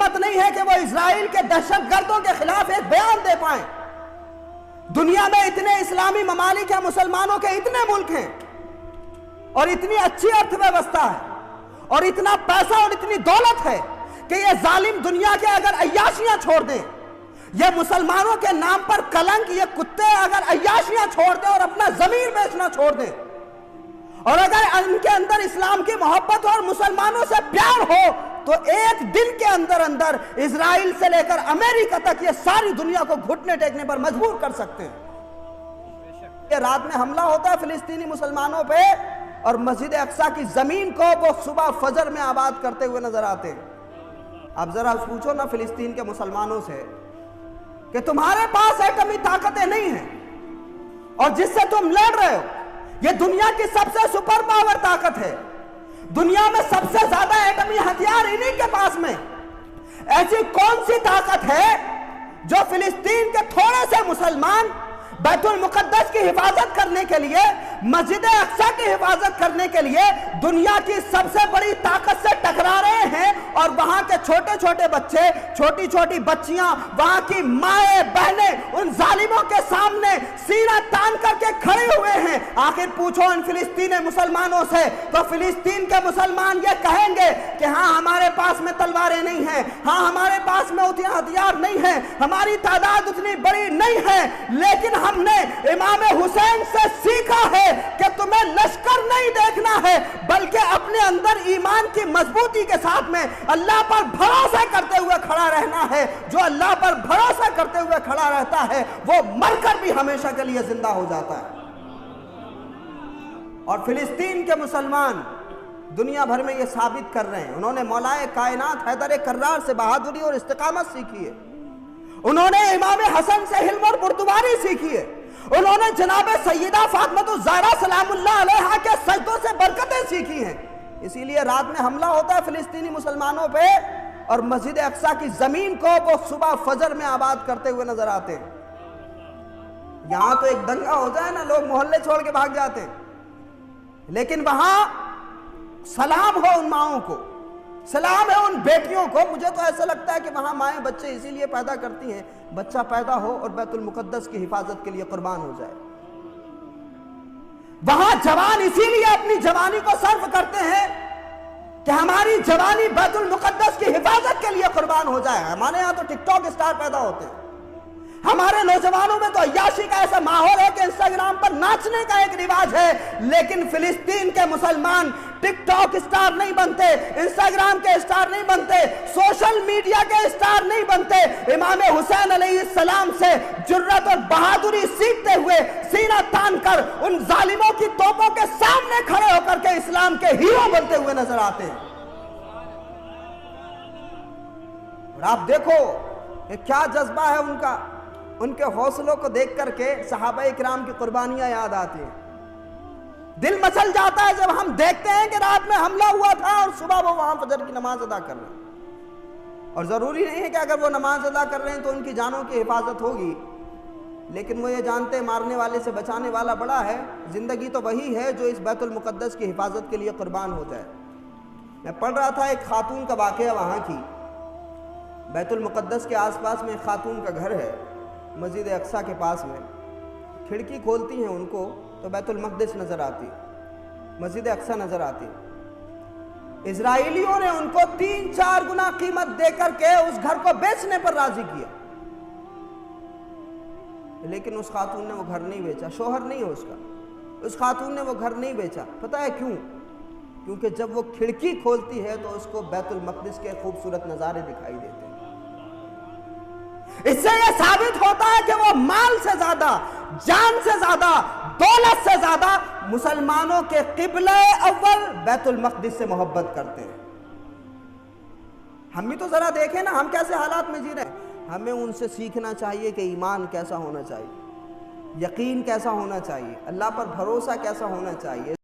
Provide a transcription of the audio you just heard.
ہمت نہیں ہے کہ وہ اسرائیل کے دہشت گردوں کے خلاف ایک بیان دے پائیں۔ دنیا میں اتنے اسلامی ممالک ہیں، مسلمانوں کے اتنے ملک ہیں، اور اتنی اچھی ارتھ ویوستھا ہے، اور اتنا پیسہ اور اتنی دولت ہے کہ یہ ظالم دنیا کے اگر عیاشیاں چھوڑ دیں، یہ مسلمانوں کے نام پر کلنک، یہ کتے اگر عیاشیاں چھوڑ دیں اور اپنا ضمیر بیچنا چھوڑ دیں، اور اگر ان کے اندر اسلام کی محبت اور مسلمانوں سے پیار ہو، تو ایک دن کے اندر اندر اسرائیل سے لے کر امریکہ تک یہ ساری دنیا کو گھٹنے ٹیکنے پر مجبور کر سکتے ہیں۔ یہ رات میں حملہ ہوتا ہے فلسطینی مسلمانوں پہ، اور مسجد اقصی کی زمین کو وہ صبح فجر میں آباد کرتے ہوئے نظر آتے ہیں۔ اب ذرا پوچھو نا فلسطین کے مسلمانوں سے کہ تمہارے پاس ایٹمی طاقتیں نہیں ہیں، اور جس سے تم لڑ رہے ہو یہ دنیا کی سب سے سپر پاور طاقت ہے، دنیا میں سب سے زیادہ ایٹمی ہتھیار انہی کے پاس میں، ایسی کون سی طاقت ہے جو فلسطین کے تھوڑے سے مسلمان بیت المقدس کی حفاظت کرنے کے لیے، مسجد اقصی کی حفاظت کرنے کے لیے دنیا کی سب سے بڑی طاقت سے ٹکرا رہے ہیں، اور وہاں کے چھوٹے چھوٹے بچے، چھوٹی چھوٹی بچیاں، وہاں کی مائیں بہنیں ان ظالموں کے سامنے سینہ تان کر کے کھڑے ہوئے ہیں۔ آخر پوچھو ان فلسطین مسلمانوں سے، تو فلسطین کے مسلمان یہ کہیں گے کہ ہاں ہمارے پاس میں تلواریں نہیں ہیں، ہاں ہمارے پاس میں اتنے ہتھیار نہیں ہیں، ہماری تعداد اتنی بڑی نہیں ہے، لیکن ہم نے امام حسین سے سیکھا ہے کہ تمہیں لشکر نہیں دیکھنا ہے، بلکہ اپنے اندر ایمان کی مضبوطی کے ساتھ میں اللہ پر بھروسہ کرتے ہوئے کھڑا رہنا ہے۔ جو اللہ پر بھروسہ کرتے ہوئے کھڑا رہتا ہے وہ مر کر بھی ہمیشہ کے لیے زندہ ہو جاتا ہے۔ اور فلسطین کے مسلمان دنیا بھر میں یہ ثابت کر رہے ہیں، انہوں نے مولائے کائنات حیدر کرار سے بہادری اور استقامت سیکھی ہے، انہوں نے امام حسن سے حلم اور بردباری سیکھی ہے، انہوں نے جناب سیدہ فاطمہ الزہرا سلام اللہ علیہا کے سجدوں سے برکتیں سیکھی ہیں۔ اسی لیے رات میں حملہ ہوتا ہے فلسطینی مسلمانوں پہ، اور مسجد اقصی کی زمین کو وہ صبح فجر میں آباد کرتے ہوئے نظر آتے ہیں۔ یہاں تو ایک دنگا ہو جائے نا، لوگ محلے چھوڑ کے بھاگ جاتے ہیں، لیکن وہاں سلام ہو ان ماؤں کو، سلام ہے ان بیٹیوں کو۔ مجھے تو ایسا لگتا ہے کہ وہاں مائیں بچے اسی لیے پیدا کرتی ہیں، بچہ پیدا ہو اور بیت المقدس کی حفاظت کے لیے قربان ہو جائے۔ وہاں جوان اسی لیے اپنی جوانی کو صرف کرتے ہیں کہ ہماری جوانی بیت المقدس کی حفاظت کے لیے قربان ہو جائے۔ ہمارے یہاں تو ٹک ٹاک اسٹار پیدا ہوتے ہیں، ہمارے نوجوانوں میں تو عیاشی کا ایسا ماحول ہے کہ انسٹاگرام پر ناچنے کا ایک رواج ہے، لیکن فلسطین کے مسلمان ٹک ٹاک اسٹار نہیں بنتے، انسٹاگرام کے اسٹار نہیں بنتے، سوشل میڈیا کے اسٹار نہیں بنتے۔ امام حسین علیہ السلام سے جرأت اور بہادری سیکھتے ہوئے سینہ تان کر ان ظالموں کی توپوں کے سامنے کھڑے ہو کر کے اسلام کے ہیرو بنتے ہوئے نظر آتے ہیں۔ اور آپ دیکھو کہ کیا جذبہ ہے ان کا، ان کے حوصلوں کو دیکھ کر کے صحابہ کرام کی قربانیاں یاد آتی ہیں، دل مچل جاتا ہے جب ہم دیکھتے ہیں کہ رات میں حملہ ہوا تھا اور صبح وہ وہاں فجر کی نماز ادا کر رہے ہیں۔ اور ضروری نہیں ہے کہ اگر وہ نماز ادا کر رہے ہیں تو ان کی جانوں کی حفاظت ہوگی، لیکن وہ یہ جانتے مارنے والے سے بچانے والا بڑا ہے، زندگی تو وہی ہے جو اس بیت المقدس کی حفاظت کے لیے قربان ہو جائے۔ میں پڑھ رہا تھا ایک خاتون کا واقعہ وہاں کی، بیت المقدس کے آس پاس میں ایک خاتون کا گھر ہے، مسجد اقصی کے پاس میں، کھڑکی کھولتی ہیں ان کو تو بیت المقدس نظر آتی، مسجد اقصی نظر آتی۔ اسرائیلیوں نے ان کو 3-4 گنا قیمت دے کر کے اس گھر کو بیچنے پر راضی کیا، لیکن اس خاتون نے وہ گھر نہیں بیچا، شوہر نہیں ہے اس کا، اس خاتون نے وہ گھر نہیں بیچا۔ پتہ ہے کیوں؟ کیونکہ جب وہ کھڑکی کھولتی ہے تو اس کو بیت المقدس کے خوبصورت نظارے دکھائی دیتے ہیں۔ اس سے یہ ثابت ہوتا ہے کہ وہ مال سے زیادہ، جان سے زیادہ، دولت سے زیادہ مسلمانوں کے قبلہ اول بیت المقدس سے محبت کرتے ہیں۔ ہم بھی تو ذرا دیکھیں نا ہم کیسے حالات میں جی رہے ہیں۔ ہمیں ان سے سیکھنا چاہیے کہ ایمان کیسا ہونا چاہیے، یقین کیسا ہونا چاہیے، اللہ پر بھروسہ کیسا ہونا چاہیے،